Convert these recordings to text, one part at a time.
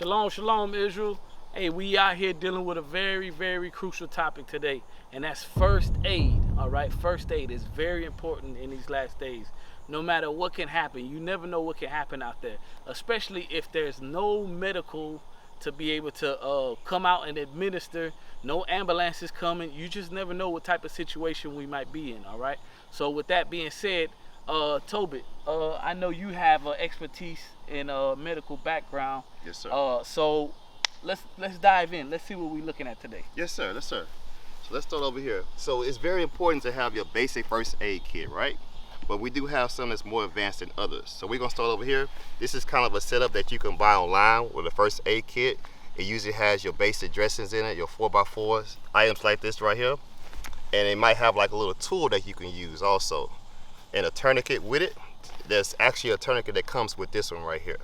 Shalom, shalom, Israel. Hey, we out here dealing with a very, very crucial topic today, and that's first aid, all right? First aid is very important in these last days. No matter what can happen, you never know what can happen out there, especially if there's no medical to be able to come out and administer, no ambulances coming. You just never know what type of situation we might be in, all right? So with that being said, Tobit, I know you have expertise in medical background. Yes, sir. So let's dive in. Let's see what we're looking at today. Yes, sir. Yes, sir. So let's start over here. So it's very important to have your basic first aid kit, right? But we do have some that's more advanced than others. So we're gonna start over here. This is kind of a setup that you can buy online with a first aid kit. It usually has your basic dressings in it, your 4x4s, items like this right here. And it might have like a little tool that you can use also. And a tourniquet with it. There's actually a tourniquet that comes with this one right here.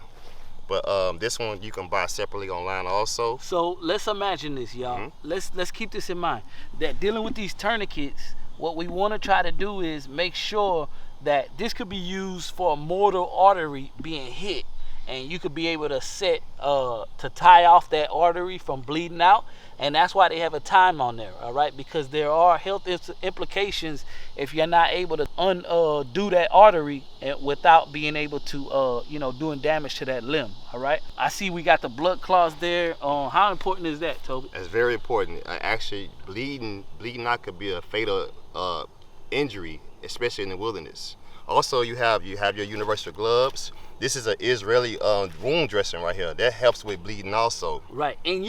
But this one you can buy separately online also. So let's imagine this, y'all. Let's keep this in mind. That dealing with these tourniquets, what we want to try to do is make sure that this could be used for a mortal artery being hit, and you could be able to set to tie off that artery from bleeding out. And that's why they have a time on there, all right? Because there are health implications if you're not able to undo that artery without being able to, doing damage to that limb, all right? I see we got the blood clots there. How important is that, Toby? That's very important. Actually, bleeding out could be a fatal injury, especially in the wilderness. Also, you have your universal gloves. This is an Israeli wound dressing right here. That helps with bleeding also. Right, and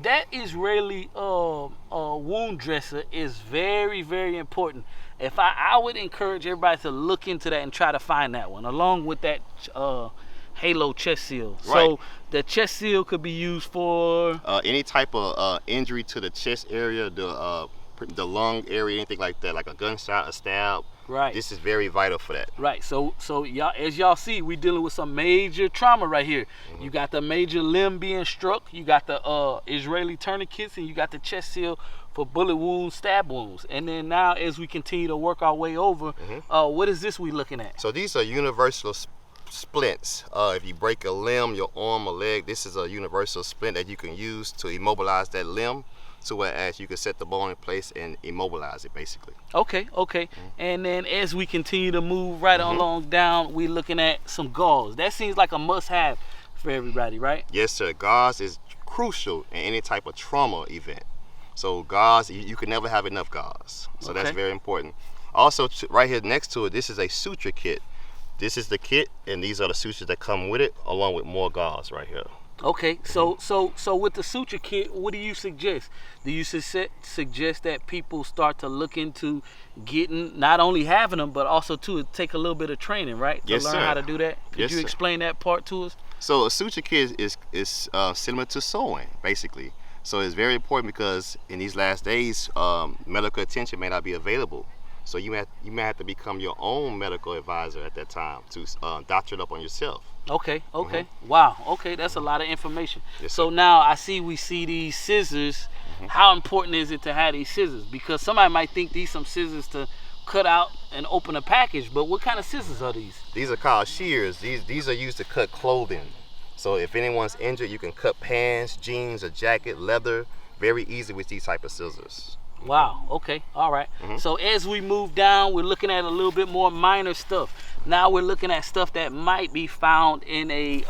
that Israeli wound dresser is very, very important. If I would encourage everybody to look into that and try to find that one, along with that Halo chest seal. Right. So the chest seal could be used for any type of injury to the chest area, the lung area, anything like that, like a gunshot, a stab. Right. This is very vital for that. Right. So y'all, as y'all see, we dealing with some major trauma right here. You got the major limb being struck. You got the Israeli tourniquets, and you got the chest seal for bullet wounds, stab wounds. And then now, as we continue to work our way over, what is this we looking at? So these are universal splints. If you break a limb, your arm or leg, this is a universal splint that you can use to immobilize that limb. So whereas you can set the bone in place and immobilize it, basically. Okay. And then as we continue to move right along down, we're looking at some gauze. That seems like a must-have for everybody, right? Yes, sir. Gauze is crucial in any type of trauma event. So gauze, you can never have enough gauze. So that's very important. Also, right here next to it, this is a suture kit. This is the kit, and these are the sutures that come with it, along with more gauze right here. Okay, so with the suture kit, what do you suggest? Do you suggest that people start to look into getting, not only having them, but also to take a little bit of training, right? To learn how to do that? Could you explain that part to us? So a suture kit is similar to sewing, basically. So it's very important because in these last days, medical attention may not be available. So you may have to become your own medical advisor at that time to doctor it up on yourself. Okay. Wow. Okay, that's a lot of information. Yes, so now we see these scissors. How important is it to have these scissors? Because somebody might think these some scissors to cut out and open a package, but what kind of scissors are these? These are called shears. These are used to cut clothing. So if anyone's injured, you can cut pants, jeans, a jacket, leather, very easy with these type of scissors. Wow. Okay. All right. So as we move down, we're looking at a little bit more minor stuff. Now we're looking at stuff that might be found in a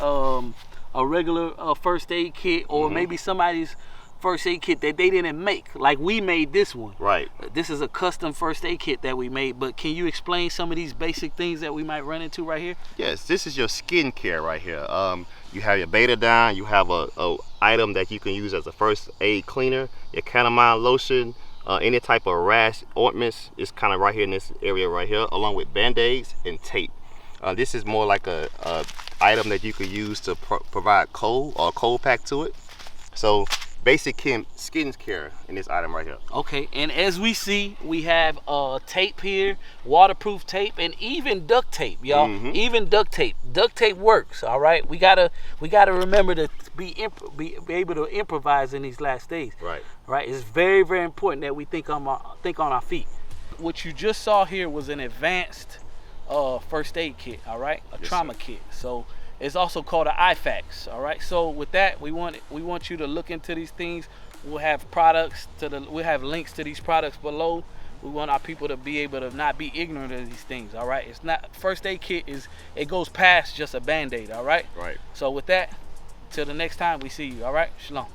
regular first aid kit, or maybe somebody's first aid kit that they didn't make. Like we made this one. Right. This is a custom first aid kit that we made. But can you explain some of these basic things that we might run into right here? Yes. This is your skin care right here. You have your betadine. You have a item that you can use as a first aid cleaner. Your chamomile lotion. Any type of rash ointments is kind of right here in this area right here, along with band-aids and tape. This is more like a item that you could use to provide cold pack to it. So basic skin care in this item right here. Okay, and as we see, we have tape here, waterproof tape, and even duct tape, y'all. Even duct tape. Duct tape works. All right, we gotta remember to be able to improvise in these last days. Right. Right. It's very, very important that we think on our feet. What you just saw here was an advanced first aid kit. All right, a trauma kit. So It's also called an IFAK. All right. So with that, we want you to look into these things. We'll have we'll have links to these products below. We want our people to be able to not be ignorant of these things. All right. It's not first aid kit it goes past just a Band-Aid. All right. Right. So with that, till the next time we see you. All right. Shalom.